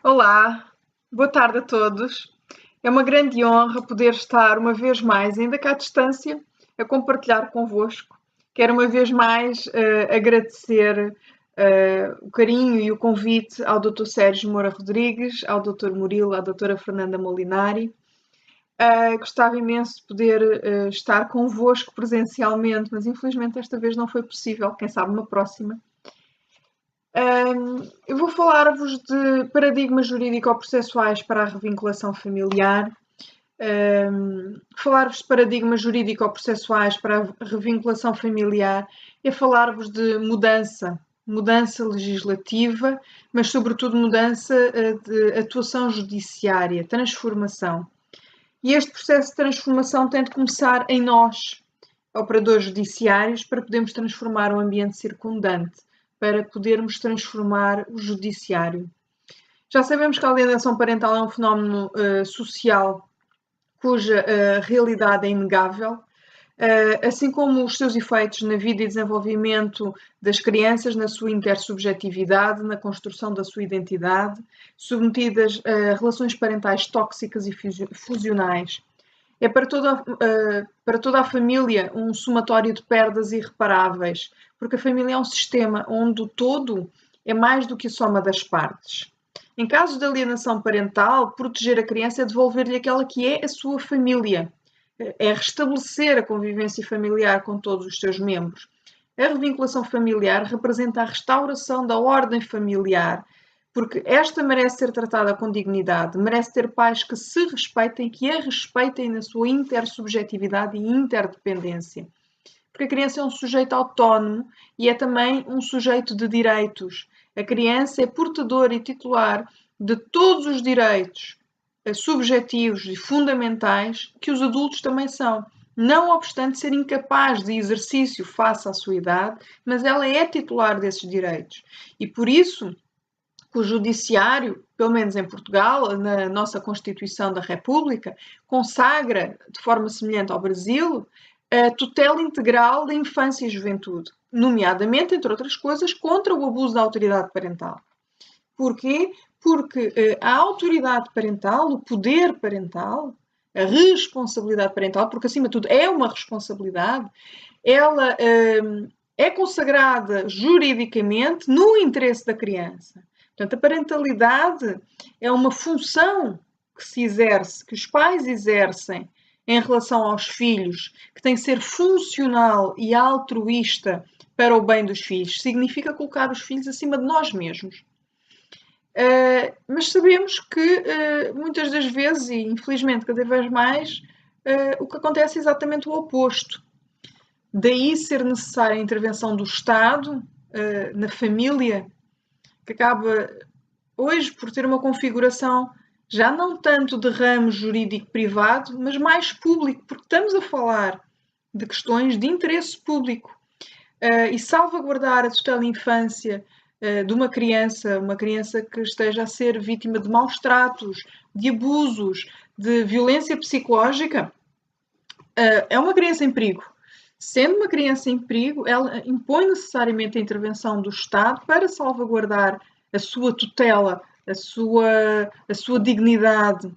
Olá, boa tarde a todos. É uma grande honra poder estar uma vez mais, ainda cá à distância, a compartilhar convosco. Quero uma vez mais agradecer o carinho e o convite ao Dr. Sérgio Moura Rodrigues, ao Dr. Murilo, à Doutora Fernanda Molinari. Gostava imenso de poder estar convosco presencialmente, mas infelizmente esta vez não foi possível. Quem sabe uma próxima. Eu vou falar-vos de paradigmas jurídico-processuais para a revinculação familiar, falar-vos de paradigmas jurídico-processuais para a revinculação familiar e falar-vos de mudança legislativa, mas sobretudo mudança de atuação judiciária, transformação. E este processo de transformação tem de começar em nós, operadores judiciários, para podermos transformar o ambiente circundante, para podermos transformar o judiciário. Já sabemos que a alienação parental é um fenómeno social cuja realidade é inegável, assim como os seus efeitos na vida e desenvolvimento das crianças, na sua intersubjetividade, na construção da sua identidade, submetidas a relações parentais tóxicas e fusionais. É para toda a família um somatório de perdas irreparáveis, porque a família é um sistema onde o todo é mais do que a soma das partes. Em casos de alienação parental, proteger a criança é devolver-lhe aquela que é a sua família, é restabelecer a convivência familiar com todos os seus membros. A revinculação familiar representa a restauração da ordem familiar, porque esta merece ser tratada com dignidade, merece ter pais que se respeitem, que a respeitem na sua intersubjetividade e interdependência. Porque a criança é um sujeito autónomo e é também um sujeito de direitos. A criança é portadora e titular de todos os direitos subjetivos e fundamentais que os adultos também são. Não obstante ser incapaz de exercício face à sua idade, mas ela é titular desses direitos. E por isso, o Judiciário, pelo menos em Portugal, na nossa Constituição da República, consagra, de forma semelhante ao Brasil, a tutela integral da infância e juventude, nomeadamente, entre outras coisas, contra o abuso da autoridade parental. Porquê? Porque a autoridade parental, o poder parental, a responsabilidade parental, porque acima de tudo é uma responsabilidade, ela é consagrada juridicamente no interesse da criança. Portanto, a parentalidade é uma função que se exerce, que os pais exercem em relação aos filhos, que tem que ser funcional e altruísta para o bem dos filhos. Significa colocar os filhos acima de nós mesmos. Mas sabemos que muitas das vezes, e infelizmente cada vez mais, o que acontece é exatamente o oposto. Daí ser necessária a intervenção do Estado na família, que acaba hoje por ter uma configuração já não tanto de ramo jurídico privado, mas mais público, porque estamos a falar de questões de interesse público. E salvaguardar a tutela infância de uma criança que esteja a ser vítima de maus tratos, de abusos, de violência psicológica, é uma criança em perigo. Sendo uma criança em perigo, ela impõe necessariamente a intervenção do Estado para salvaguardar a sua tutela, a sua dignidade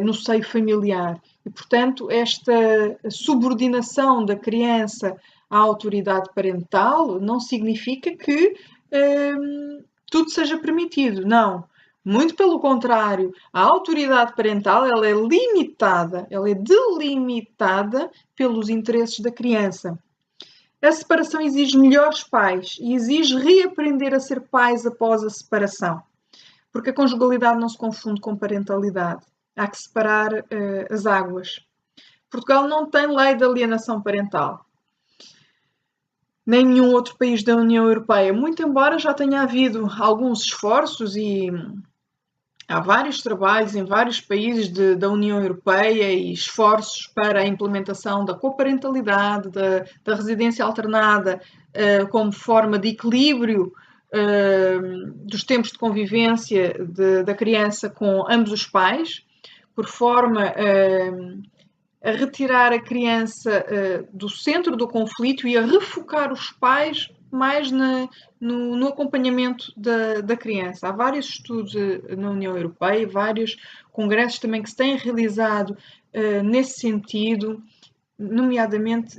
no seio familiar. E, portanto, esta subordinação da criança à autoridade parental não significa que tudo seja permitido. Não. Muito pelo contrário, a autoridade parental ela é limitada, ela é delimitada pelos interesses da criança. A separação exige melhores pais e exige reaprender a ser pais após a separação, porque a conjugalidade não se confunde com parentalidade. Há que separar as águas. Portugal não tem lei de alienação parental, nem nenhum outro país da União Europeia, muito embora já tenha havido alguns esforços e há vários trabalhos em vários países da União Europeia e esforços para a implementação da coparentalidade, da residência alternada, como forma de equilíbrio dos tempos de convivência da criança com ambos os pais, por forma a retirar a criança do centro do conflito e a refocar os pais mais no acompanhamento da criança. Há vários estudos na União Europeia, vários congressos também que se têm realizado nesse sentido. Nomeadamente,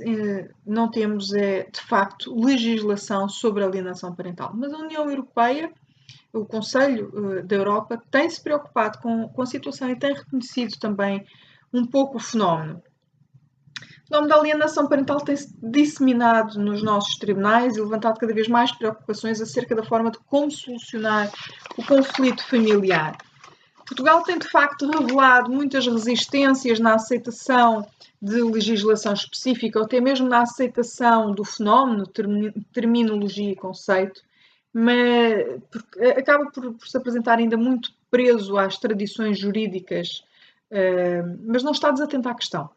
não temos, de facto, legislação sobre alienação parental, mas a União Europeia, o Conselho da Europa, tem-se preocupado com a situação e tem reconhecido também um pouco o fenómeno. O fenómeno da alienação parental tem-se disseminado nos nossos tribunais e levantado cada vez mais preocupações acerca da forma de como solucionar o conflito familiar. Portugal tem, de facto, revelado muitas resistências na aceitação de legislação específica ou até mesmo na aceitação do fenómeno, terminologia e conceito, mas acaba por se apresentar ainda muito preso às tradições jurídicas, mas não está desatento à questão.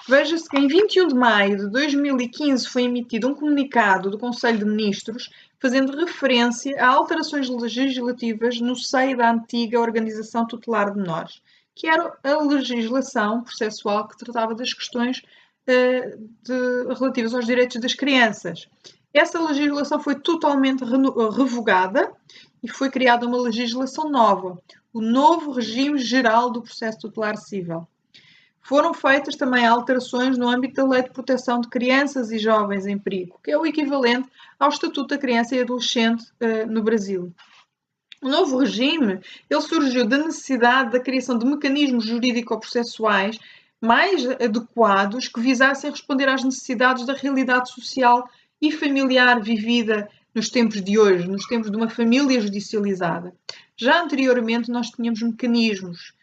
Veja-se que em 21 de maio de 2015 foi emitido um comunicado do Conselho de Ministros fazendo referência a alterações legislativas no seio da antiga Organização Tutelar de Menores, que era a legislação processual que tratava das questões relativas aos direitos das crianças. Essa legislação foi totalmente revogada e foi criada uma legislação nova, o novo Regime Geral do Processo Tutelar Civil. Foram feitas também alterações no âmbito da Lei de Proteção de Crianças e Jovens em Perigo, que é o equivalente ao Estatuto da Criança e Adolescente no Brasil. O novo regime ele surgiu da necessidade da criação de mecanismos jurídico-processuais mais adequados que visassem responder às necessidades da realidade social e familiar vivida nos tempos de hoje, nos tempos de uma família judicializada. Já anteriormente nós tínhamos mecanismos,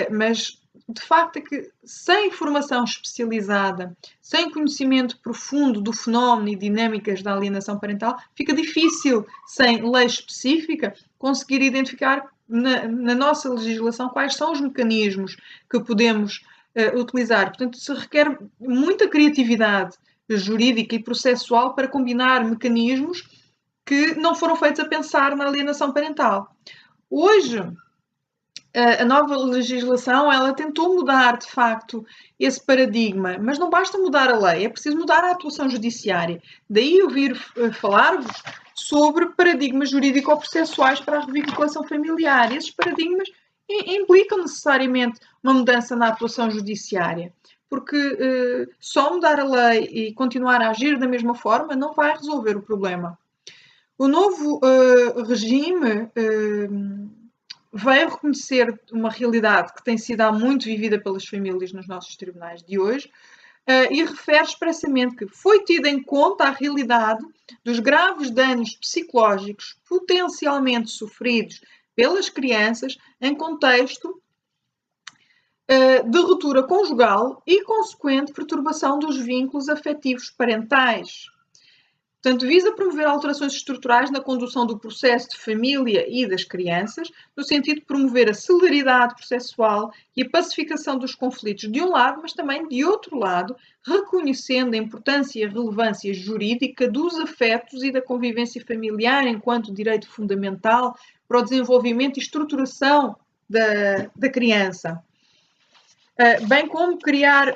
mas de facto é que sem formação especializada, sem conhecimento profundo do fenómeno e dinâmicas da alienação parental, fica difícil, sem lei específica, conseguir identificar na nossa legislação quais são os mecanismos que podemos utilizar. Portanto, se requer muita criatividade jurídica e processual para combinar mecanismos que não foram feitos a pensar na alienação parental. Hoje, a nova legislação, ela tentou mudar, de facto, esse paradigma, mas não basta mudar a lei, é preciso mudar a atuação judiciária. Daí eu vir falar-vos sobre paradigmas jurídico-processuais para a revinculação familiar. Esses paradigmas implicam necessariamente uma mudança na atuação judiciária, porque só mudar a lei e continuar a agir da mesma forma não vai resolver o problema. O novo regime veio reconhecer uma realidade que tem sido há muito vivida pelas famílias nos nossos tribunais de hoje e refere expressamente que foi tida em conta a realidade dos graves danos psicológicos potencialmente sofridos pelas crianças em contexto de ruptura conjugal e consequente perturbação dos vínculos afetivos parentais. Portanto, visa promover alterações estruturais na condução do processo de família e das crianças, no sentido de promover a celeridade processual e a pacificação dos conflitos de um lado, mas também de outro lado, reconhecendo a importância e a relevância jurídica dos afetos e da convivência familiar enquanto direito fundamental para o desenvolvimento e estruturação da criança. Bem como criar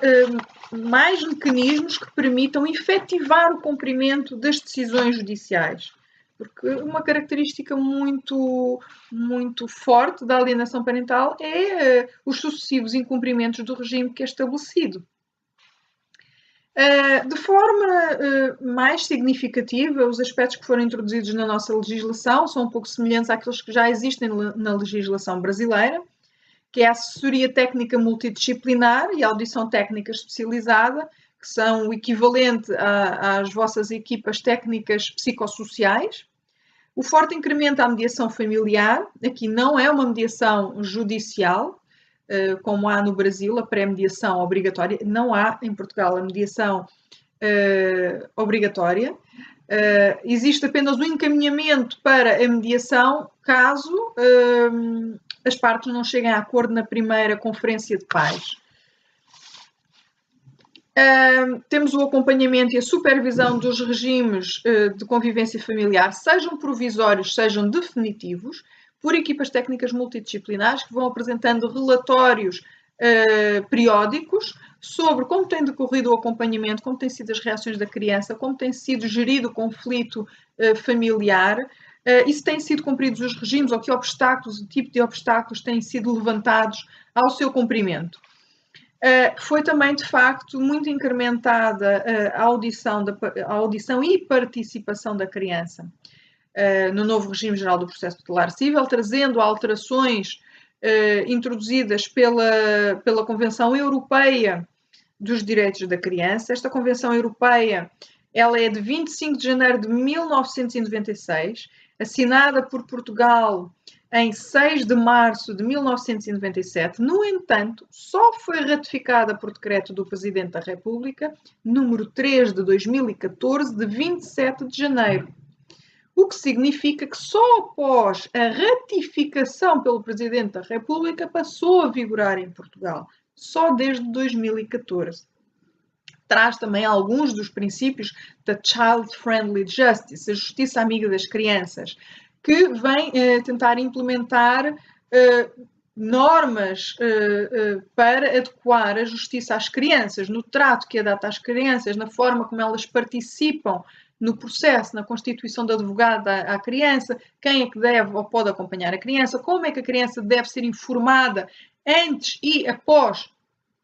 mais mecanismos que permitam efetivar o cumprimento das decisões judiciais. Porque uma característica muito forte da alienação parental é os sucessivos incumprimentos do regime que é estabelecido. De forma mais significativa, os aspectos que foram introduzidos na nossa legislação são um pouco semelhantes àqueles que já existem na legislação brasileira, que é a assessoria técnica multidisciplinar e a audição técnica especializada, que são o equivalente às vossas equipas técnicas psicossociais. O forte incremento à mediação familiar, aqui não é uma mediação judicial, como há no Brasil, a pré-mediação obrigatória, não há em Portugal a mediação obrigatória. Existe apenas um encaminhamento para a mediação caso as partes não cheguem a acordo na primeira conferência de pais. Temos o acompanhamento e a supervisão dos regimes de convivência familiar, sejam provisórios, sejam definitivos, por equipas técnicas multidisciplinares que vão apresentando relatórios periódicos sobre como tem decorrido o acompanhamento, como têm sido as reações da criança, como tem sido gerido o conflito familiar, e se têm sido cumpridos os regimes ou que obstáculos, o tipo de obstáculos têm sido levantados ao seu cumprimento. Foi também, de facto, muito incrementada a audição e participação da criança no novo regime geral do processo tutelar cível, trazendo alterações introduzidas pela Convenção Europeia dos Direitos da Criança. Esta Convenção Europeia ela é de 25 de janeiro de 1996, assinada por Portugal em 6 de março de 1997. No entanto, só foi ratificada por decreto do Presidente da República, número 3 de 2014, de 27 de janeiro. O que significa que só após a ratificação pelo Presidente da República passou a vigorar em Portugal, só desde 2014. Traz também alguns dos princípios da Child Friendly Justice, a justiça amiga das crianças, que vem tentar implementar normas para adequar a justiça às crianças, no trato que é dado às crianças, na forma como elas participam no processo, na constituição de advogado à criança, quem é que deve ou pode acompanhar a criança, como é que a criança deve ser informada antes e após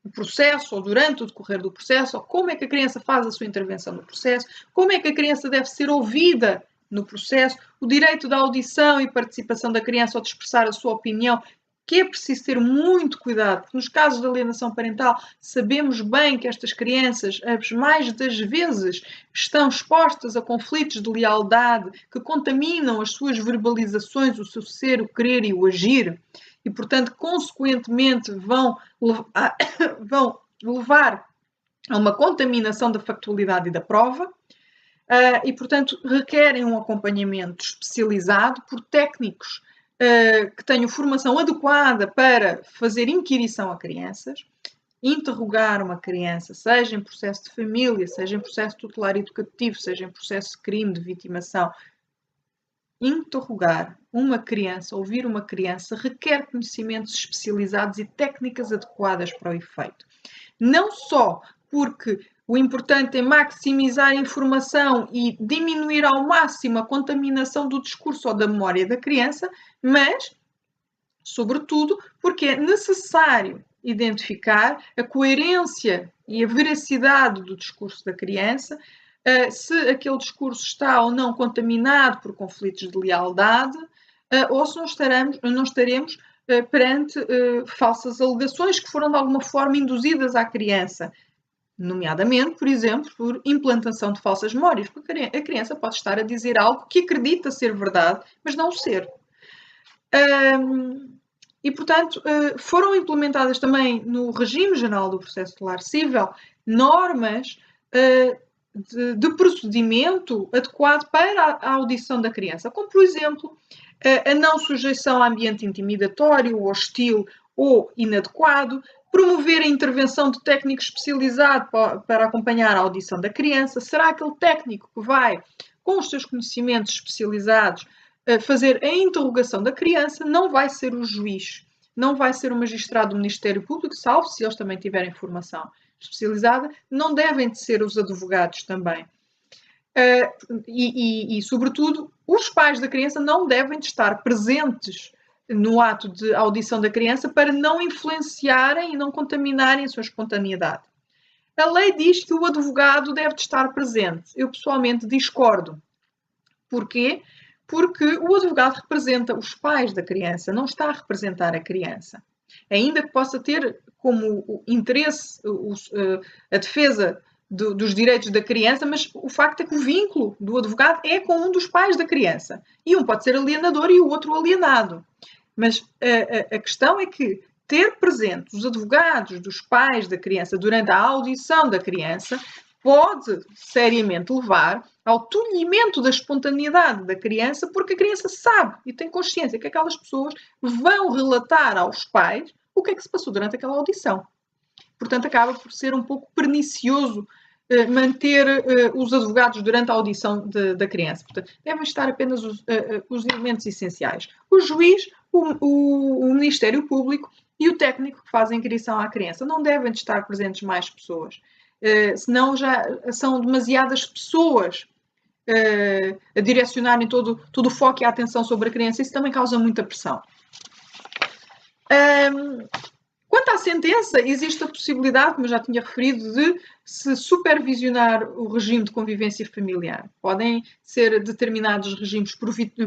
o processo, ou durante o decorrer do processo, ou como é que a criança faz a sua intervenção no processo, como é que a criança deve ser ouvida no processo, o direito da audição e participação da criança ou de expressar a sua opinião, que é preciso ter muito cuidado, porque nos casos de alienação parental sabemos bem que estas crianças, as mais das vezes, estão expostas a conflitos de lealdade que contaminam as suas verbalizações, o seu ser, o querer e o agir, e, portanto, consequentemente vão levar a uma contaminação da factualidade e da prova, e, portanto, requerem um acompanhamento especializado por técnicos que tenham formação adequada para fazer inquirição a crianças, interrogar uma criança, seja em processo de família, seja em processo tutelar educativo, seja em processo de crime, de vitimação. Interrogar uma criança, ouvir uma criança, requer conhecimentos especializados e técnicas adequadas para o efeito. Não só porque o importante é maximizar a informação e diminuir ao máximo a contaminação do discurso ou da memória da criança, mas, sobretudo, porque é necessário identificar a coerência e a veracidade do discurso da criança, se aquele discurso está ou não contaminado por conflitos de lealdade, ou se não estaremos perante falsas alegações que foram de alguma forma induzidas à criança, nomeadamente, por exemplo, por implantação de falsas memórias, porque a criança pode estar a dizer algo que acredita ser verdade, mas não ser. E, portanto, foram implementadas também no regime geral do processo tutelar cível normas de procedimento adequado para a audição da criança, como, por exemplo, a não sujeição a ambiente intimidatório, hostil ou inadequado, promover a intervenção de técnico especializado para acompanhar a audição da criança. Será aquele técnico que vai, com os seus conhecimentos especializados, fazer a interrogação da criança? Não vai ser o juiz, não vai ser o magistrado do Ministério Público, salvo se eles também tiverem formação especializada, não devem de ser os advogados também. Sobretudo, os pais da criança não devem de estar presentes no ato de audição da criança para não influenciarem e não contaminarem a sua espontaneidade. A lei diz que o advogado deve de estar presente. Eu, pessoalmente, discordo. Porquê? Porque o advogado representa os pais da criança, não está a representar a criança. Ainda que possa ter como interesse a defesa dos direitos da criança, mas o facto é que o vínculo do advogado é com um dos pais da criança. E um pode ser alienador e o outro alienado. Mas a questão é que ter presentes os advogados dos pais da criança durante a audição da criança pode seriamente levar ao tolhimento da espontaneidade da criança, porque a criança sabe e tem consciência que aquelas pessoas vão relatar aos pais o que é que se passou durante aquela audição. Portanto, acaba por ser um pouco pernicioso manter os advogados durante a audição da criança. Portanto, devem estar apenas os elementos essenciais. O juiz, o Ministério Público e o técnico que faz a inquirição à criança. Não devem estar presentes mais pessoas, senão já são demasiadas pessoas a direcionarem todo o foco e a atenção sobre a criança. Isso também causa muita pressão. Quanto à sentença, existe a possibilidade, como eu já tinha referido, de se supervisionar o regime de convivência familiar. Podem ser determinados regimes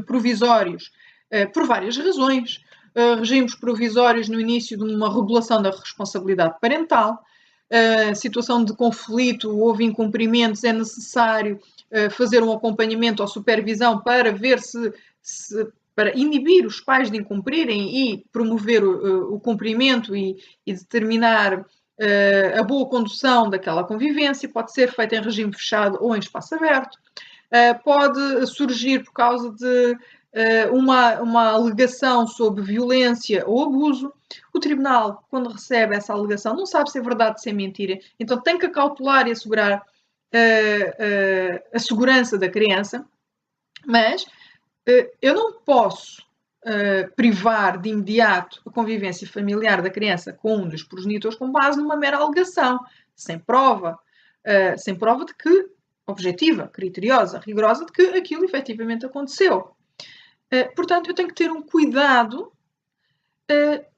provisórios por várias razões. Regimes provisórios no início de uma regulação da responsabilidade parental. Situação de conflito, houve incumprimentos, é necessário fazer um acompanhamento ou supervisão para ver para inibir os pais de incumprirem e promover o cumprimento e determinar a boa condução daquela convivência. Pode ser feita em regime fechado ou em espaço aberto. Pode surgir por causa de uma alegação sobre violência ou abuso. O tribunal, quando recebe essa alegação, não sabe se é verdade ou se é mentira. Então tem que acautelar e assegurar a segurança da criança. Mas eu não posso privar de imediato a convivência familiar da criança com um dos progenitores com base numa mera alegação, sem prova de que, objetiva, criteriosa, rigorosa, de que aquilo efetivamente aconteceu. Portanto, eu tenho que ter um cuidado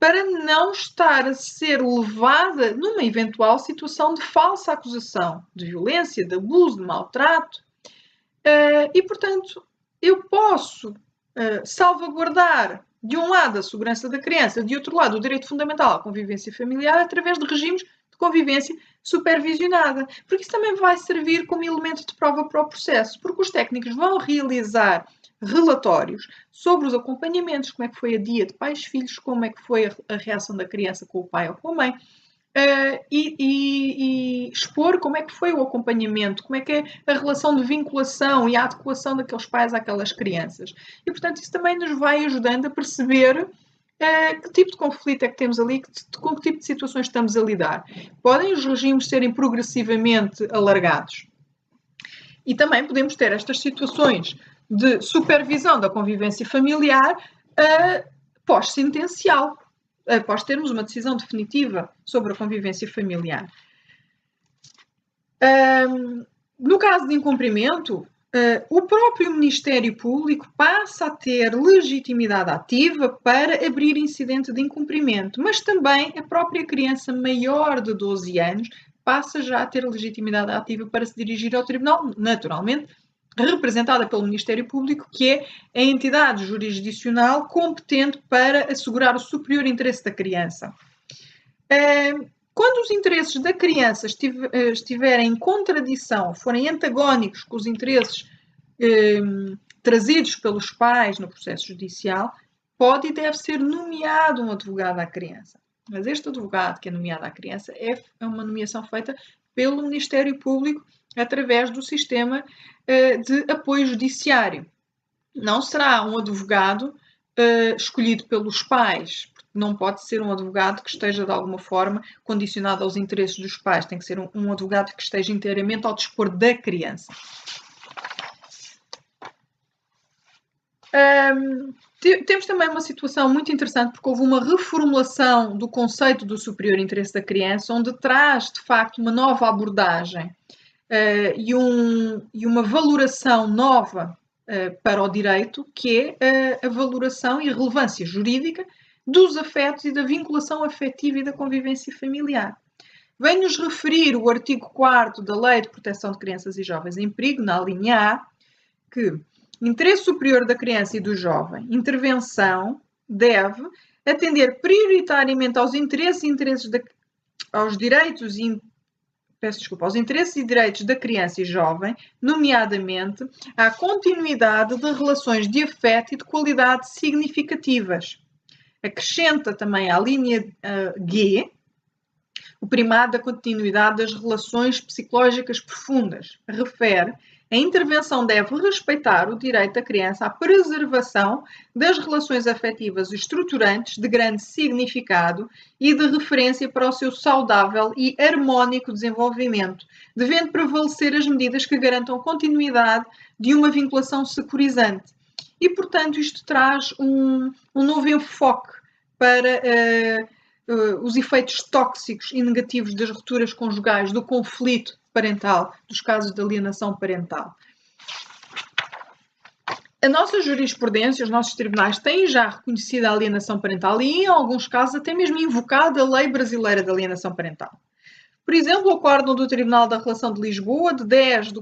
para não estar a ser levada numa eventual situação de falsa acusação, de violência, de abuso, de maltrato. E, portanto, eu posso salvaguardar, de um lado, a segurança da criança, de outro lado, o direito fundamental à convivência familiar, através de regimes de convivência supervisionada. Porque isso também vai servir como elemento de prova para o processo, porque os técnicos vão realizar relatórios sobre os acompanhamentos, como é que foi a dia de pais-filhos, como é que foi a reação da criança com o pai ou com a mãe, e expor como é que foi o acompanhamento, como é que é a relação de vinculação e a adequação daqueles pais àquelas crianças. E, portanto, isso também nos vai ajudando a perceber que tipo de conflito é que temos ali, com que tipo de situações estamos a lidar. Podem os regimes serem progressivamente alargados. E também podemos ter estas situações de supervisão da convivência familiar pós-sentencial, após termos uma decisão definitiva sobre a convivência familiar. No caso de incumprimento, o próprio Ministério Público passa a ter legitimidade ativa para abrir incidente de incumprimento, mas também a própria criança maior de 12 anos passa já a ter legitimidade ativa para se dirigir ao tribunal, naturalmente, representada pelo Ministério Público, que é a entidade jurisdicional competente para assegurar o superior interesse da criança. Quando os interesses da criança estiverem em contradição, forem antagónicos com os interesses trazidos pelos pais no processo judicial, pode e deve ser nomeado um advogado à criança. Mas este advogado que é nomeado à criança é uma nomeação feita pelo Ministério Público através do sistema de apoio judiciário. Não será um advogado escolhido pelos pais, porque não pode ser um advogado que esteja de alguma forma condicionado aos interesses dos pais, tem que ser um advogado que esteja inteiramente ao dispor da criança. Temos também uma situação muito interessante, porque houve uma reformulação do conceito do superior interesse da criança, onde traz, de facto, uma nova abordagem e uma valoração nova para o direito, que é a valoração e a relevância jurídica dos afetos e da vinculação afetiva e da convivência familiar. Vem-nos referir o artigo 4º da Lei de Proteção de Crianças e Jovens em Perigo, na linha A, que interesse superior da criança e do jovem, intervenção, deve atender prioritariamente aos interesses aos interesses e direitos da criança e jovem, nomeadamente à continuidade de relações de afeto e de qualidade significativas. Acrescenta também à linha G o primado da continuidade das relações psicológicas profundas. Refere A intervenção deve respeitar o direito da criança à preservação das relações afetivas estruturantes de grande significado e de referência para o seu saudável e harmónico desenvolvimento, devendo prevalecer as medidas que garantam a continuidade de uma vinculação securizante. E, portanto, isto traz um novo enfoque para os efeitos tóxicos e negativos das rupturas conjugais, do conflito parental, dos casos de alienação parental. A nossa jurisprudência, os nossos tribunais têm já reconhecido a alienação parental e, em alguns casos, até mesmo invocado a Lei Brasileira de Alienação Parental. Por exemplo, o Acórdão do Tribunal da Relação de Lisboa, de 10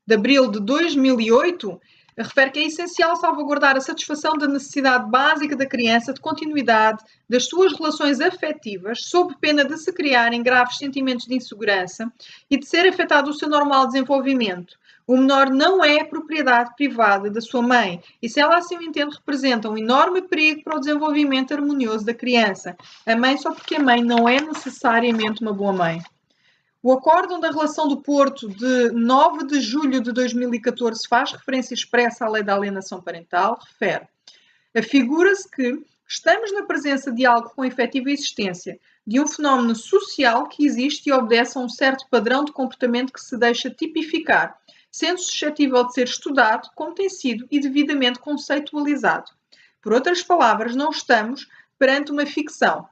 de abril de 2008, refere que é essencial salvaguardar a satisfação da necessidade básica da criança de continuidade das suas relações afetivas, sob pena de se criarem graves sentimentos de insegurança e de ser afetado o seu normal desenvolvimento. O menor não é propriedade privada da sua mãe e, se ela assim o entende, representa um enorme perigo para o desenvolvimento harmonioso da criança. A mãe, só porque a mãe não é necessariamente uma boa mãe. O Acórdão da Relação do Porto, de 9 de julho de 2014, faz referência expressa à Lei da Alienação Parental, refere: afigura-se que estamos na presença de algo com efetiva existência, de um fenómeno social que existe e obedece a um certo padrão de comportamento que se deixa tipificar, sendo suscetível de ser estudado, como tem sido e devidamente conceitualizado. Por outras palavras, não estamos perante uma ficção.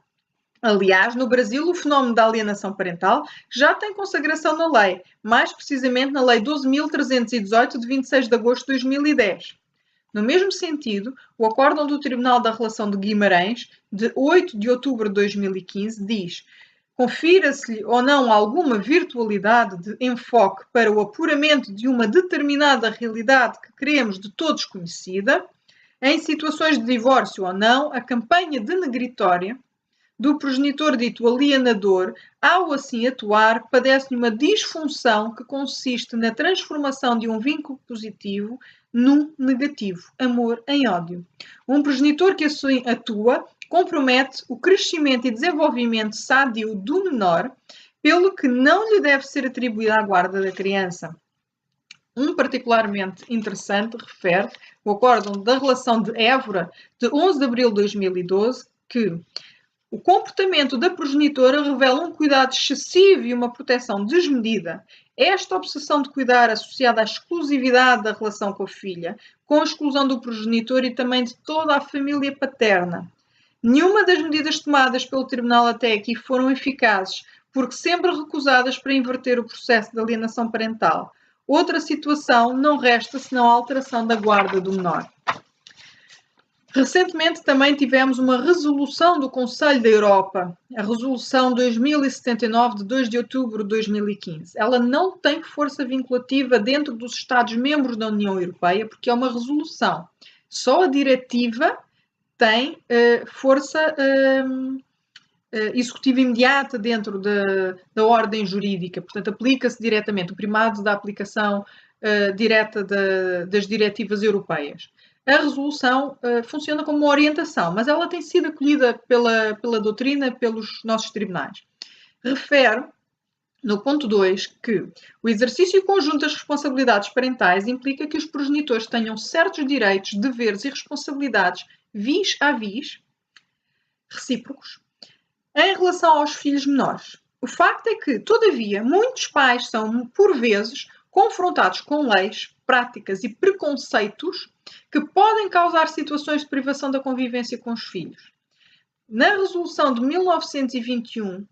Aliás, no Brasil, o fenómeno da alienação parental já tem consagração na lei, mais precisamente na Lei 12.318, de 26 de agosto de 2010. No mesmo sentido, o Acórdão do Tribunal da Relação de Guimarães, de 8 de outubro de 2015, diz: confira-se-lhe ou não alguma virtualidade de enfoque para o apuramento de uma determinada realidade que queremos de todos conhecida, em situações de divórcio ou não, a campanha denegritória do progenitor dito alienador, ao assim atuar, padece-lhe uma disfunção que consiste na transformação de um vínculo positivo num negativo, amor em ódio. Um progenitor que assim atua compromete o crescimento e desenvolvimento sádio do menor, pelo que não lhe deve ser atribuída a guarda da criança. Um particularmente interessante refere o Acórdão da Relação de Évora, de 11 de abril de 2012, que o comportamento da progenitora revela um cuidado excessivo e uma proteção desmedida. Esta obsessão de cuidar associada à exclusividade da relação com a filha, com a exclusão do progenitor e também de toda a família paterna. Nenhuma das medidas tomadas pelo Tribunal até aqui foram eficazes, porque sempre recusadas para inverter o processo de alienação parental. Outra situação não resta senão a alteração da guarda do menor. Recentemente também tivemos uma resolução do Conselho da Europa, a Resolução 2079 de 2 de outubro de 2015. Ela não tem força vinculativa dentro dos Estados-membros da União Europeia, porque é uma resolução. Só a diretiva tem força executiva imediata dentro da ordem jurídica, portanto aplica-se diretamente, o primado da aplicação direta das diretivas europeias. A resolução funciona como uma orientação, mas ela tem sido acolhida pela doutrina, pelos nossos tribunais. Refere, no ponto 2, que o exercício conjunto das responsabilidades parentais implica que os progenitores tenham certos direitos, deveres e responsabilidades vis-à-vis, recíprocos, em relação aos filhos menores. O facto é que, todavia, muitos pais são, por vezes, confrontados com leis, práticas e preconceitos que podem causar situações de privação da convivência com os filhos. Na resolução de 1921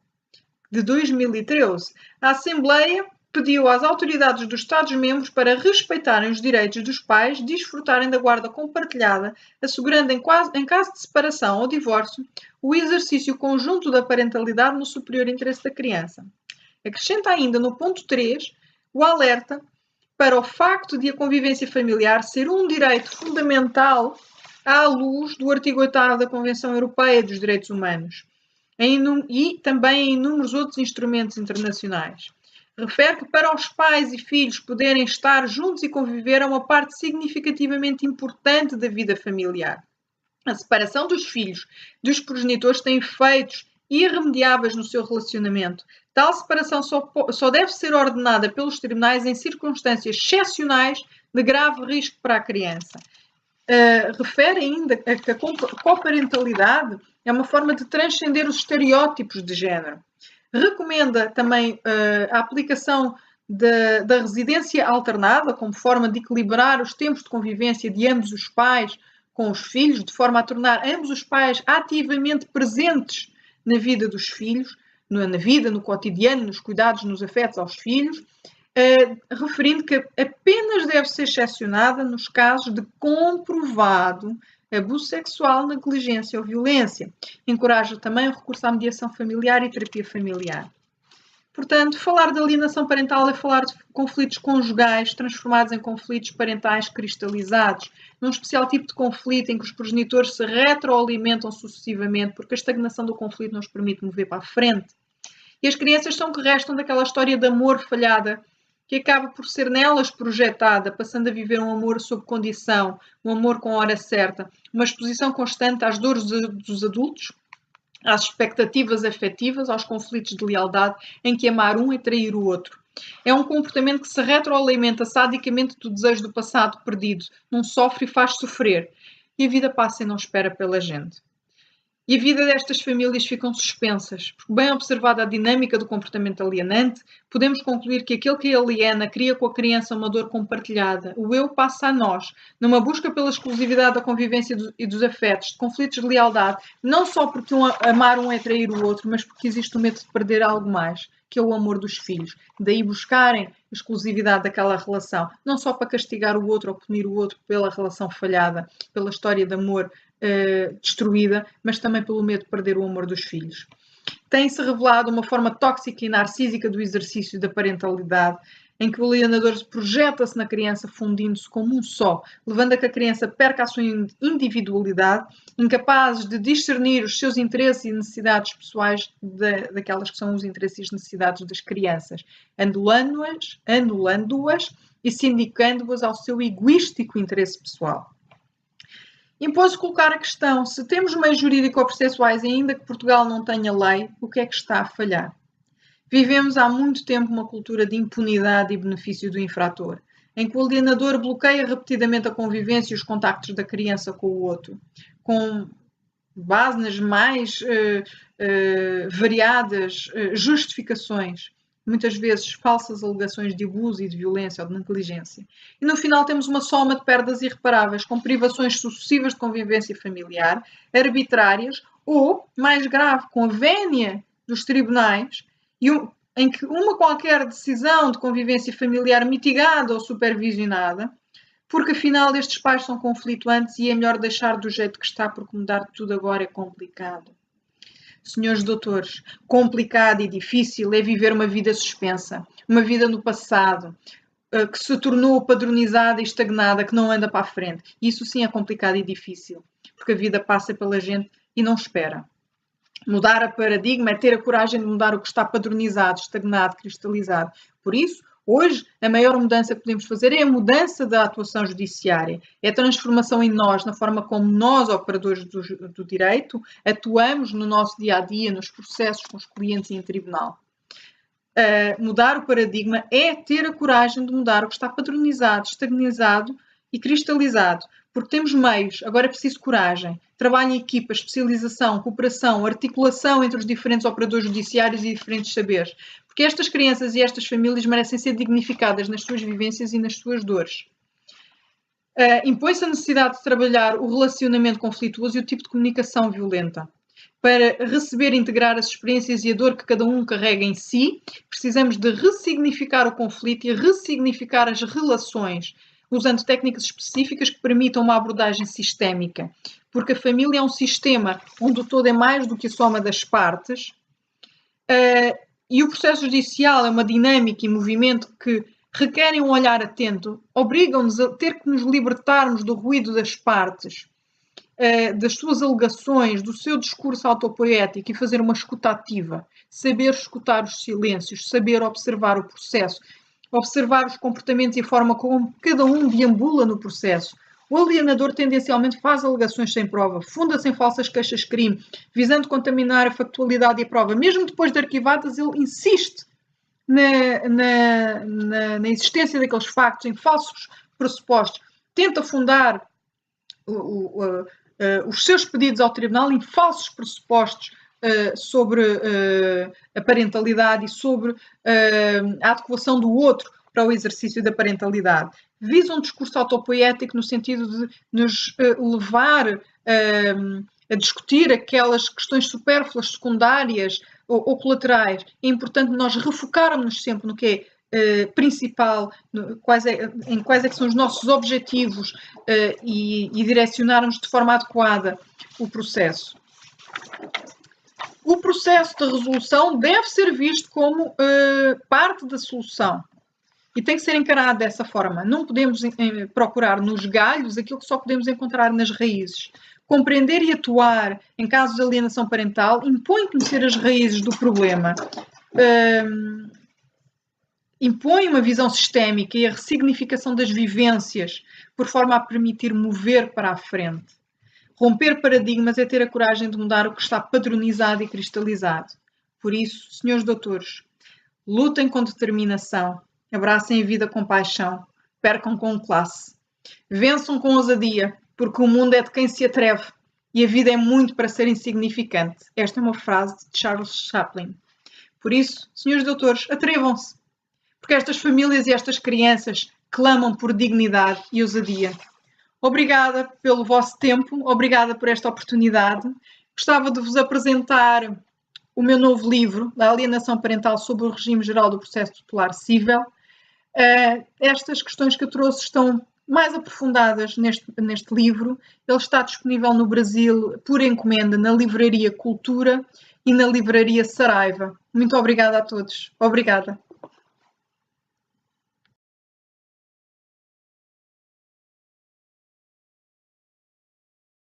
de 2013, a Assembleia pediu às autoridades dos Estados-membros para respeitarem os direitos dos pais, desfrutarem da guarda compartilhada, assegurando em caso de separação ou divórcio o exercício conjunto da parentalidade no superior interesse da criança. Acrescenta ainda no ponto 3 o alerta para o facto de a convivência familiar ser um direito fundamental à luz do artigo 8º da Convenção Europeia dos Direitos Humanos e também em inúmeros outros instrumentos internacionais. Refere que para os pais e filhos poderem estar juntos e conviver é uma parte significativamente importante da vida familiar. A separação dos filhos dos progenitores tem efeitos irremediáveis no seu relacionamento. Tal separação só deve ser ordenada pelos tribunais em circunstâncias excepcionais de grave risco para a criança. Refere ainda que a coparentalidade é uma forma de transcender os estereótipos de género. Recomenda também a aplicação da residência alternada como forma de equilibrar os tempos de convivência de ambos os pais com os filhos, de forma a tornar ambos os pais ativamente presentes na vida dos filhos, na vida, no cotidiano, nos cuidados, nos afetos aos filhos, referindo que apenas deve ser excepcionada nos casos de comprovado abuso sexual, negligência ou violência. Encoraja também o recurso à mediação familiar e terapia familiar. Portanto, falar de alienação parental é falar de conflitos conjugais transformados em conflitos parentais cristalizados, num especial tipo de conflito em que os progenitores se retroalimentam sucessivamente, porque a estagnação do conflito não os permite mover para a frente. E as crianças são que restam daquela história de amor falhada, que acaba por ser nelas projetada, passando a viver um amor sob condição, um amor com hora certa, uma exposição constante às dores dos adultos, às expectativas afetivas, aos conflitos de lealdade, em que amar um é trair o outro. É um comportamento que se retroalimenta sadicamente do desejo do passado perdido, não sofre e faz sofrer. E a vida passa e não espera pela gente. E a vida destas famílias ficam suspensas, porque bem observada a dinâmica do comportamento alienante, podemos concluir que aquele que aliena cria com a criança uma dor compartilhada. O eu passa a nós, numa busca pela exclusividade da convivência e dos afetos, de conflitos de lealdade, não só porque amar um é trair o outro, mas porque existe o medo de perder algo mais, que é o amor dos filhos. Daí buscarem a exclusividade daquela relação, não só para castigar o outro ou punir o outro pela relação falhada, pela história de amor destruída, mas também pelo medo de perder o amor dos filhos. Tem-se revelado uma forma tóxica e narcísica do exercício da parentalidade, em que o alienador projeta-se na criança fundindo-se como um só, levando a que a criança perca a sua individualidade, incapaz de discernir os seus interesses e necessidades pessoais daquelas que são os interesses e necessidades das crianças, anulando-as e sindicando-as ao seu egoístico interesse pessoal. Impôs-se colocar a questão: se temos meios jurídico-processuais e ainda que Portugal não tenha lei, o que é que está a falhar? Vivemos há muito tempo uma cultura de impunidade e benefício do infrator, em que o alienador bloqueia repetidamente a convivência e os contactos da criança com o outro, com base nas mais variadas justificações, muitas vezes falsas alegações de abuso e de violência ou de negligência. E no final temos uma soma de perdas irreparáveis, com privações sucessivas de convivência familiar, arbitrárias ou, mais grave, com a vénia dos tribunais, em que uma qualquer decisão de convivência familiar mitigada ou supervisionada, porque afinal estes pais são conflituantes e é melhor deixar do jeito que está, porque mudar de tudo agora é complicado. Senhores doutores, complicado e difícil é viver uma vida suspensa, uma vida no passado, que se tornou padronizada e estagnada, que não anda para a frente. Isso sim é complicado e difícil, porque a vida passa pela gente e não espera. Mudar a paradigma é ter a coragem de mudar o que está padronizado, estagnado, cristalizado. Por isso, hoje, a maior mudança que podemos fazer é a mudança da atuação judiciária. É a transformação em nós, na forma como nós, operadores do direito, atuamos no nosso dia-a-dia, nos processos com os clientes e em tribunal. Mudar o paradigma é ter a coragem de mudar o que está padronizado, estagnizado e cristalizado. Porque temos meios, agora é preciso coragem, trabalho em equipa, especialização, cooperação, articulação entre os diferentes operadores judiciários e diferentes saberes. Porque estas crianças e estas famílias merecem ser dignificadas nas suas vivências e nas suas dores. Impõe-se a necessidade de trabalhar o relacionamento conflituoso e o tipo de comunicação violenta. Para receber e integrar as experiências e a dor que cada um carrega em si, precisamos de ressignificar o conflito e ressignificar as relações, usando técnicas específicas que permitam uma abordagem sistémica. Porque a família é um sistema onde o todo é mais do que a soma das partes, e o processo judicial é uma dinâmica e movimento que requerem um olhar atento, obrigam-nos a ter que nos libertarmos do ruído das partes, das suas alegações, do seu discurso autopoético e fazer uma escuta ativa, saber escutar os silêncios, saber observar o processo, observar os comportamentos e a forma como cada um deambula no processo, O alienador tendencialmente faz alegações sem prova, funda-se em falsas queixas-crime, visando contaminar a factualidade e a prova. Mesmo depois de arquivadas, ele insiste na existência daqueles factos, em falsos pressupostos, tenta fundar os seus pedidos ao tribunal em falsos pressupostos sobre a parentalidade e sobre a adequação do outro para o exercício da parentalidade. Visa um discurso autopoético no sentido de nos levar a discutir aquelas questões supérfluas, secundárias ou colaterais. É importante nós refocarmos sempre no que é principal, em quais é que são os nossos objetivos e direcionarmos de forma adequada o processo. O processo de resolução deve ser visto como parte da solução e tem que ser encarado dessa forma. Não podemos procurar nos galhos aquilo que só podemos encontrar nas raízes. Compreender e atuar em casos de alienação parental impõe conhecer as raízes do problema, impõe uma visão sistémica e a ressignificação das vivências, por forma a permitir mover para a frente. Romper paradigmas é ter a coragem de mudar o que está padronizado e cristalizado. Por isso, senhores doutores, lutem com determinação, abracem a vida com paixão, percam com classe, vençam com ousadia, porque o mundo é de quem se atreve e a vida é muito para ser insignificante. Esta é uma frase de Charles Chaplin. Por isso, senhores doutores, atrevam-se, porque estas famílias e estas crianças clamam por dignidade e ousadia. Obrigada pelo vosso tempo, obrigada por esta oportunidade. Gostava de vos apresentar o meu novo livro, A Alienação Parental sob o Regime Geral do Processo Tutelar Cível. Estas questões que eu trouxe estão mais aprofundadas neste livro. Ele está disponível no Brasil por encomenda na Livraria Cultura e na Livraria Saraiva. Muito obrigada a todos. Obrigada.